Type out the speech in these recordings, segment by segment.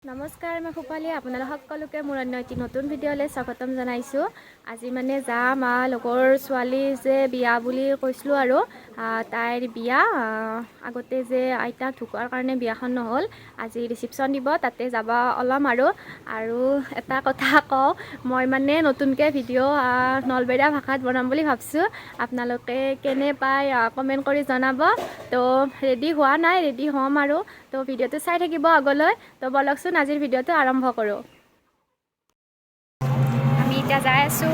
নমস্কাৰ মই ফুপালী আপোনালোক সকলোকে মোৰ অন্য এটি নতুন ভিডিঅ'লৈ স্বাগতম জনাইছোঁ। আজি মানে যাম লগৰ ছোৱালী যে বিয়া বুলি কৈছিলোঁ আৰু তাইৰ বিয়া আগতে যে আইতাক ঢুকোৱাৰ কাৰণে বিয়াখন নহ'ল, আজি ৰিচিপশ্যন দিব, তাতে যাব ওলাম আৰু এটা কথা কওঁ, মই মানে নতুনকৈ ভিডিঅ' নলবেৰীয়া ভাষাত বনাম বুলি ভাবিছোঁ। আপোনালোকে কেনে পায় কমেণ্ট কৰি জনাব। তো ৰেডি হোৱা নাই, ৰেডি হ'ম আৰু তো ভিডিঅ'টো চাই থাকিব আগলৈ। তো বলকচোন আজিৰ ভিডিঅ'টো আৰম্ভ কৰোঁ। আমি এতিয়া যাই আছোঁ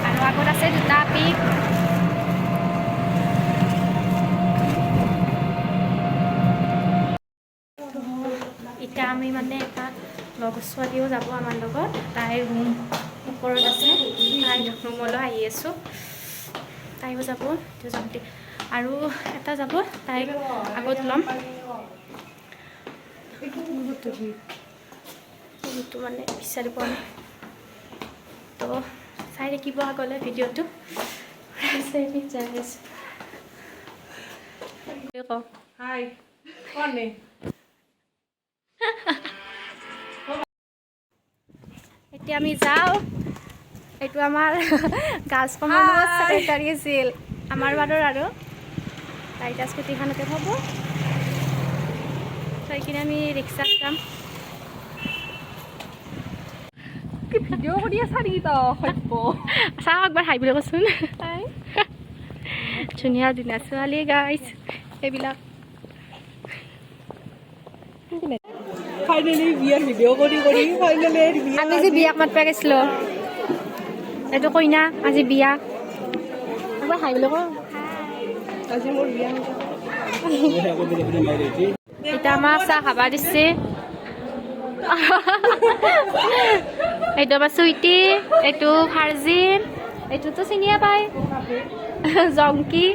আৰু আগত আছে দুটা পিক। এতিয়া আমি মানে এটা লগৰ ছোৱালীও যাব আমাৰ লগত, তাইৰ ৰুম ওপৰত আছে, তাইৰ ৰুমলৈ আহি আছোঁ। তাইও যাব আৰু এটা যাব, তাইক আগত ল'ম। সেইটো মানে বিচাৰি পোৱা নাই, তো চাই থাকিব আগলৈ ভিডিঅ'টো। যাই আছোঁ। এতিয়া আমি যাওঁ। এইটো আমাৰ গাৰ্লছ কমিউনিটিৰ ছেক্ৰেটাৰী আছিল আমাৰ বাৰৰ, আৰু তাই এতিয়া স্কুটিখনতে থ'ব, থৈ কিনে আমি ৰিক্সাত যাম। ভিডিঅ' কৰি আছা নেকি চাওঁ একবাৰ হাই বুলি কচোন। ধুনীয়া ধুনীয়া ছোৱালী গাইছ এইবিলাক। ফাইনেলি বিয়াৰ ভিডিঅ' কৰি ফাইনেলি আমি যে বিয়াক মাতিব গৈছিলোঁ, এইটো কইনা, আজি বিয়া। একবাৰ হাই বুলি কওঁ। আজি মোৰ বিয়া। এতিয়া আমাক চাহ খাব দিছে। এইটো আমাৰ চুইটি, এইটো ফাৰ্জিন, এইটোতো চিনিয়ে পায়, জংকি।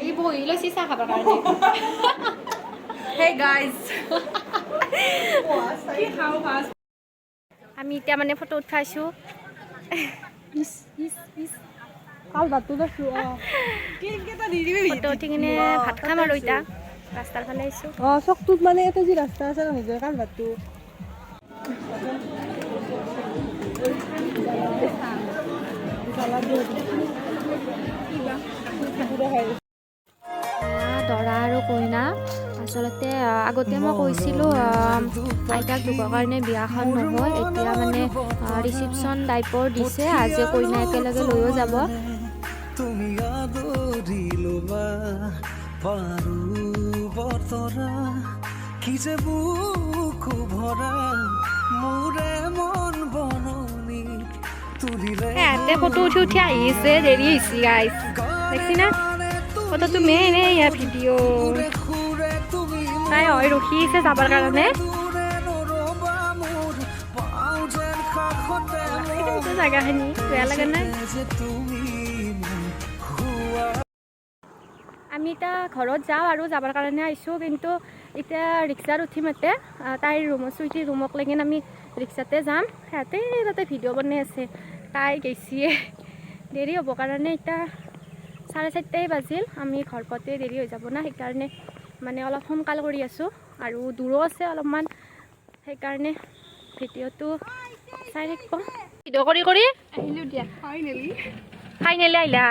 ই বহি লৈছে চাহ খাবৰ কাৰণে। Hey guys. আমি এতিয়া মানে ফটো উঠাইছোঁ। ফটো উঠি কিনে ভাত খাম আৰু এতিয়া ৰাস্তাৰ ফালে আহিছোঁ। চকটোত মানে এটা যি ৰাস্তা আছে নহয়, কাল ভাতটো দৰা আৰু কইনা। আচলতে আগতে মই কৈছিলোঁ আইতাক ঢুকোৱাৰ কাৰণে বিয়াখন নহ'ল, এতিয়া মানে ৰিচিপশ্যন টাইপৰ দিছে। আজি কইনা একেলগে লৈও যাব। তুমি আদৰি ল'বা পাৰো বতৰা কি যে বুকু ভৰা মোৰে মন বননি তুলিলে ইয়াতে ফটো উঠি উঠি আহিছে, দেৰি হৈছে গাইছ, দেখছি না ফটোটো মেইন এয়া ভিডিঅ'। তাই হয় ৰখি আছে যাবৰ কাৰণে। জেগাখিনি বেয়া লাগে নাই। আমি এতিয়া ঘৰত যাওঁ আৰু যাবৰ কাৰণে আহিছোঁ, কিন্তু এতিয়া ৰিক্সাত উঠিম। ইয়াতে তাইৰ ৰুমত, চুইটিৰ ৰুমক লাগি আমি ৰিক্সাতে যাম। সিহঁতে তাতে ভিডিঅ' বনাই আছে, তাই গৈছিয়ে দেৰি হ'ব কাৰণে। এতিয়া 4:30 বাজিল, আমি ঘৰ পাওঁতে দেৰি হৈ যাব না, সেইকাৰণে মানে অলপ সোনকাল কৰি আছোঁ আৰু দূৰো আছে অলপমান, সেইকাৰণে ভিডিঅ'টো চাই থাকিব। ভিডিঅ' কৰি আহিলোঁ দিয়া। ফাইনেলি আহিলা,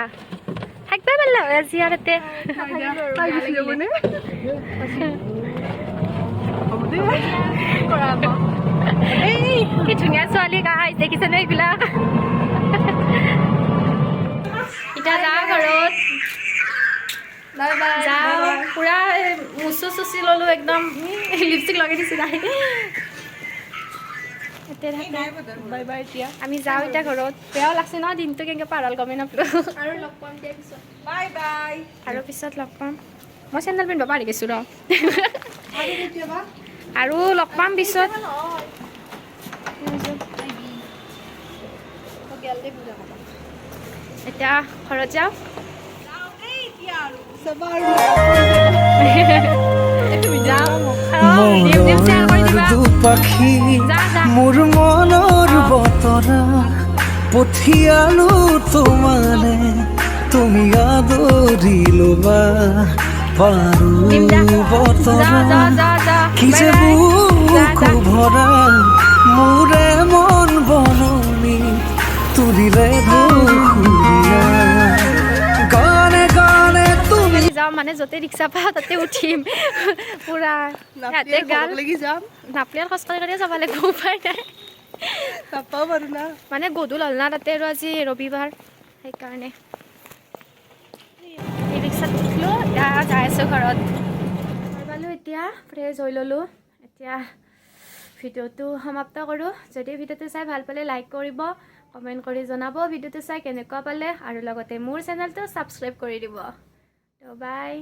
থাকিব পাৰিলা হয় আজি আৰু ইয়াতে। কি ধুনীয়া ছোৱালী গাইছ, দেখিছেনে এইবিলাক? এতিয়া যাওঁ ঘৰত, যাওঁ পুৰা মুচু চুচি ল'লোঁ, একদম লিপষ্টিক লগাই দিছোঁ তাই। বাই বাই এতিয়া আমি যাওঁ এতিয়া ঘৰত। বেয়াও লাগছে ন, দিনটো কেনেকৈ পাৰ হ'ল গমেই নাপালোঁ। আৰু লগ পাম দিয়া পিছত। Bye bye. আৰু পিছত লগ পাম। মই চেণ্ডেল পিন্ধিব পাহৰি গৈছোঁ ৰ। আৰু লগ পাম পিছত। এতিয়া ঘৰত যাওঁ। পাখি মোৰ মনৰ বতৰা পঠিয়ালো তোমালে তুমি আদৰি লবা পাৰো দিম যা বতৰা যা যা যা কি যে বাই বাই যা বুকু যা ভৰা মোৰে মন বননি তুলিলে বসুৰীয়া গানে গানে তুমি যাওঁ মানে য'তে ৰিক্সা পাওঁ তাতে উঠিম পুৰা সিহঁতে গাল লাগি যাম নাপলিয়াল খোজকাঢ়ি কাঢ়িয়ে যাব লাগিব উপায় নাই নাপাওঁ বাৰু না মানে গধূল হ'ল না তাতে আৰু আজি ৰবিবাৰ সেইকাৰণে এই ৰিক্সাত উঠিলোঁ এতিয়া যাই আছোঁ ঘৰত পালোঁ এতিয়া ফ্ৰেছ হৈ ল'লোঁ এতিয়া ভিডিঅ'টো সমাপ্ত কৰোঁ যদি ভিডিঅ'টো চাই ভাল পালে লাইক কৰিব কমেণ্ট কৰি জনাব ভিডিঅ'টো চাই কেনেকুৱা পালে আৰু লগতে মোৰ চেনেলটো ছাবস্ক্ৰাইব কৰি দিব তো বাই